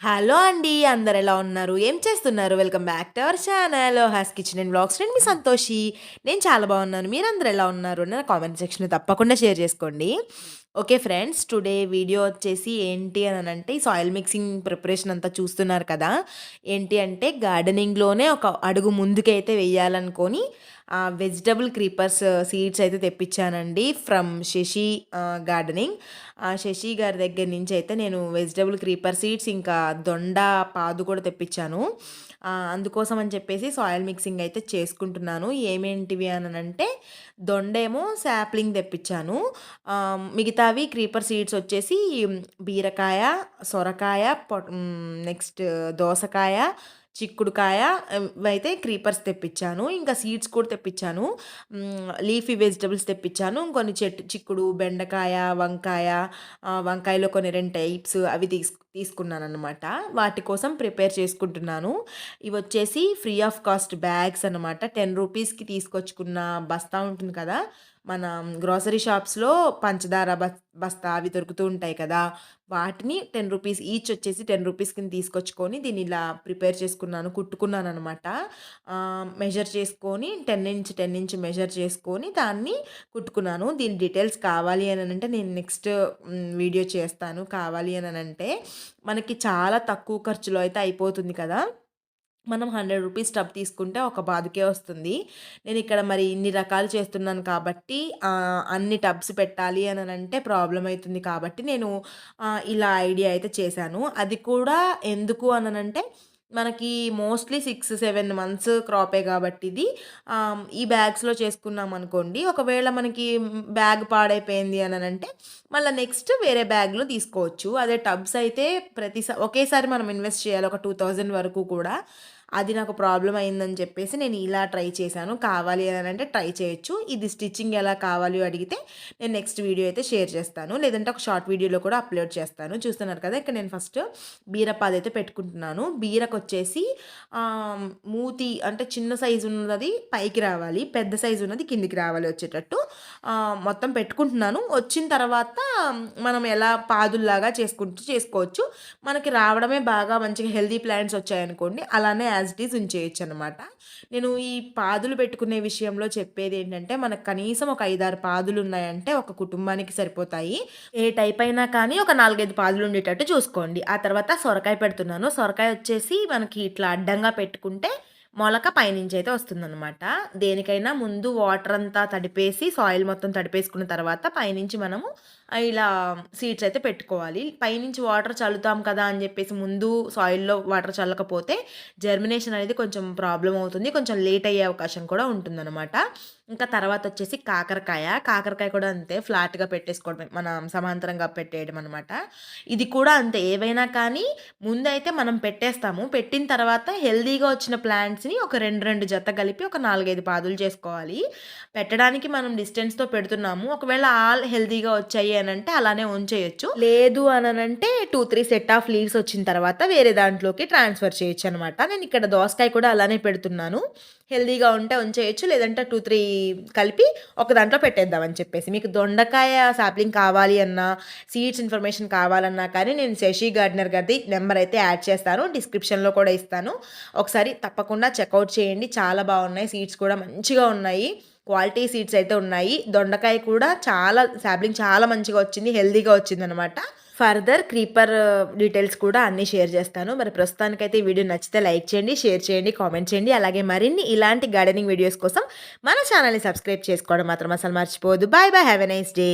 Hello అండి. అందరెలా ఉన్నారు? ఏం చేస్తున్నారు? Welcome back to our channel ఓహాస్ కిచెన్ అండ్ వ్లాగ్స్. నేను మీ సంతోషి. నేను చాలా బాగున్నాను. మీరందరూ ఎలా ఉన్నారు? నా కామెంట్ సెక్షన్‌లో తప్పకుండా షేర్ చేసుకోండి. Okay friends. టుడే వీడియో వచ్చేసి ఏంటి అనంటే ఈ సాయిల్ మిక్సింగ్ ప్రిపరేషన్ అంతా చూస్తున్నారు కదా! ఏంటి అంటే గార్డెనింగ్‌లోనే ఒక అడుగు ముందుకైతే వెయ్యాలనుకోని వెజిటబుల్ క్రీపర్స్ సీడ్స్ అయితే తెప్పించానండి ఫ్రమ్ శశి గార్డెనింగ్. శశి గారి దగ్గర నుంచి అయితే నేను వెజిటబుల్ క్రీపర్ సీడ్స్ ఇంకా దొండ పాదు కూడా తెప్పించాను. అందుకోసం అని చెప్పేసి సాయిల్ మిక్సింగ్ అయితే చేసుకుంటున్నాను. ఏమేంటివి అనంటే దొండేమో శాప్లింగ్ తెప్పించాను. మిగతావి క్రీపర్ సీడ్స్ వచ్చేసి బీరకాయ, సొరకాయ, నెక్స్ట్ దోసకాయ, చిక్కుడుకాయ ఇవైతే క్రీపర్స్ తెప్పించాను. ఇంకా సీడ్స్ కూడా తెప్పించాను. లీఫీ వెజిటబుల్స్ తెప్పించాను. కొన్ని చిక్కుడు, బెండకాయ, వంకాయ, వంకాయలో కొన్ని 2 టైప్స్ అవి తీసుకున్నాననమాట. వాటి కోసం ప్రిపేర్ చేసుకుంటున్నాను. ఇవొచ్చేసి ఫ్రీ ఆఫ్ కాస్ట్ బ్యాగ్స్ అనమాట. 10 రూపీస్‌కి తీసుకొచ్చుకున్న బస్తా ఉంటుంది కదా! మన గ్రోసరీ షాప్స్‌లో పంచదార బస్తా అవి దొరుకుతూ ఉంటాయి కదా! వాటిని 10 రూపీస్ ఈచ్ వచ్చేసి 10 రూపీస్ కింద తీసుకొచ్చుకొని దీన్ని ఇలా ప్రిపేర్ చేసుకున్నాను. కుట్టుకున్నాననమాట. మెజర్ చేసుకొని 10 ఇంచ్, 10 ఇంచ్ మెజర్ చేసుకొని దాన్ని కుట్టుకున్నాను. దీని డీటెయిల్స్ కావాలి అనంటే నేను నెక్స్ట్ వీడియో చేస్తాను. కావాలి అనంటే మనకి చాలా తక్కువ ఖర్చులో అయితే అయిపోతుంది కదా! మనం 100 రూపీస్ టబ్ తీసుకుంటే ఒక బాదుకే వస్తుంది. నేనిక్కడ మరి ఇన్ని రకాలు చేస్తున్నాను కాబట్టి అన్ని టబ్స్ పెట్టాలి అనంటే ప్రాబ్లమ్ అయితుంది కాబట్టి నేను ఇలా ఐడియా అయితే చేశాను. అది కూడా ఎందుకు అనంటే మనకి మోస్ట్‌లీ 6, 7 మంత్స్ క్రాపే కాబట్టి ఇది ఈ బ్యాగ్స్‌లో చేసుకున్నామనుకోండి. ఒకవేళ మనకి బ్యాగ్ పాడైపోయింది అనంటే మళ్ళా నెక్స్ట్ వేరే బ్యాగ్‌లో తీసుకోవచ్చు. అదే టబ్స్ అయితే ఒకేసారి మనం ఇన్వెస్ట్ చేయాలి. ఒక 2000 వరకు కూడా. అది నాకు ప్రాబ్లమ్ అయిందని చెప్పేసి నేను ఇలా ట్రై చేశాను. కావాలి అనంటే ట్రై చేయొచ్చు. ఇది స్టిచ్చింగ్ ఎలా కావాలో అడిగితే నేను నెక్స్ట్ వీడియో అయితే షేర్ చేస్తాను. లేదంటే ఒక షార్ట్ వీడియోలో కూడా అప్లోడ్ చేస్తాను. చూస్తున్నారు కదా! ఇక్కడ నేను ఫస్ట్ బీరపాదైతే పెట్టుకుంటున్నాను. బీరకొచ్చేసి మూతి అంటే చిన్న సైజు ఉన్నది పైకి రావాలి. పెద్ద సైజు ఉన్నది కిందికి రావాలి వచ్చేటట్టు మొత్తం పెట్టుకుంటున్నాను. వచ్చిన తర్వాత మనం ఎలా పాదుల్లాగా చేసుకోవచ్చు. మనకి రావడమే బాగా మంచిగా హెల్తీ ప్లాంట్స్ వచ్చాయనుకోండి అలానే యాజ్ ఇట్ ఈజ్ ఉంచేయొచ్చనమాట. నేను ఈ పాదులు పెట్టుకునే విషయంలో చెప్పేదేంటంటే, మనకు కనీసం ఒక 5, 6 పాదులున్నాయంటే ఒక కుటుంబానికి సరిపోతాయి. ఏ టైప్ అయినా కానీ ఒక 4, 5 పాదులుండేటట్టు చూసుకోండి. ఆ తర్వాత సొరకాయ పెడుతున్నాను. సొరకాయ వచ్చేసి మనకి ఇట్లా అడ్డంగా పెట్టుకుంటే మొలక పైనుంచయితే వస్తుందనమాట. దేనికైనా ముందు వాటర్ అంతా తడిపేసి, సాయిల్ మొత్తం తడిపేసుకున్న తర్వాత పైనుంచి మనము ఇలా సీడ్స్ అయితే పెట్టుకోవాలి. పైనుంచి వాటర్ చల్లుతాం కదా అని చెప్పేసి ముందు సాయిల్‌లో వాటర్ చల్లకపోతే జర్మినేషన్ అనేది కొంచెం ప్రాబ్లమ్ అవుతుంది. కొంచెం లేట్ అయ్యే అవకాశం కూడా ఉంటుందనమాట. ఇంకా తర్వాత వచ్చేసి కాకరకాయ. కాకరకాయ కూడా అంతే ఫ్లాట్‌గా పెట్టేసుకోవడమే. మనం సమాంతరంగా పెట్టేయడం అనమాట. ఇది కూడా అంతే. ఏవైనా కానీ ముందైతే మనం పెట్టేస్తాము. పెట్టిన తర్వాత హెల్తీగా వచ్చిన ప్లాంట్స్‌ని ఒక 2 జత కలిపి ఒక 4, 5 పాదులు చేసుకోవాలి. పెట్టడానికి మనం డిస్టెన్స్‌తో పెడుతున్నాము. ఒకవేళ ఆల్ హెల్తీగా వచ్చాయి అనంటే అలానే ఉంచేయొచ్చు. లేదు అనంటే 2, 3 సెట్ ఆఫ్ లీవ్స్ వచ్చిన తర్వాత వేరే దాంట్లోకి ట్రాన్స్‌ఫర్ చేయొచ్చనమాట. నేను ఇక్కడ దోసకాయ కూడా అలానే పెడుతున్నాను. హెల్తీగా ఉంటే ఉంచేయొచ్చు. లేదంటే 2, 3 కలిపి ఒక దాంట్లో పెట్టేద్దామని చెప్పేసి. మీకు దొండకాయ సాప్లింగ్ కావాలి అన్నా, సీడ్స్ ఇన్ఫర్మేషన్ కావాలన్నా కానీ నేను శశి గార్డెనర్ గారిది నెంబర్ అయితే యాడ్ చేస్తాను. డిస్క్రిప్షన్‌లో కూడా ఇస్తాను. ఒకసారి తప్పకుండా చెక్‌ఔట్ చేయండి. చాలా బాగున్నాయి. సీడ్స్ కూడా మంచిగా ఉన్నాయి. క్వాలిటీ సీడ్స్ అయితే ఉన్నాయి. దొండకాయ కూడా సాప్లింగ్ చాలా మంచిగా వచ్చింది. హెల్తీగా వచ్చిందనమాట. ఫర్దర్ క్రీపర్ డీటెయిల్స్ కూడా అన్నీ షేర్ చేస్తాను. మరి ప్రస్తుతానికైతే ఈ వీడియో నచ్చితే లైక్ చేయండి, షేర్ చేయండి, కామెంట్ చేయండి. అలాగే మరిన్ని ఇలాంటి గార్డెనింగ్ వీడియోస్ కోసం మన ఛానల్‌ని సబ్స్క్రైబ్ చేసుకోవడం మాత్రం అసలు మర్చిపోవద్దు. Bye bye. Have a nice day.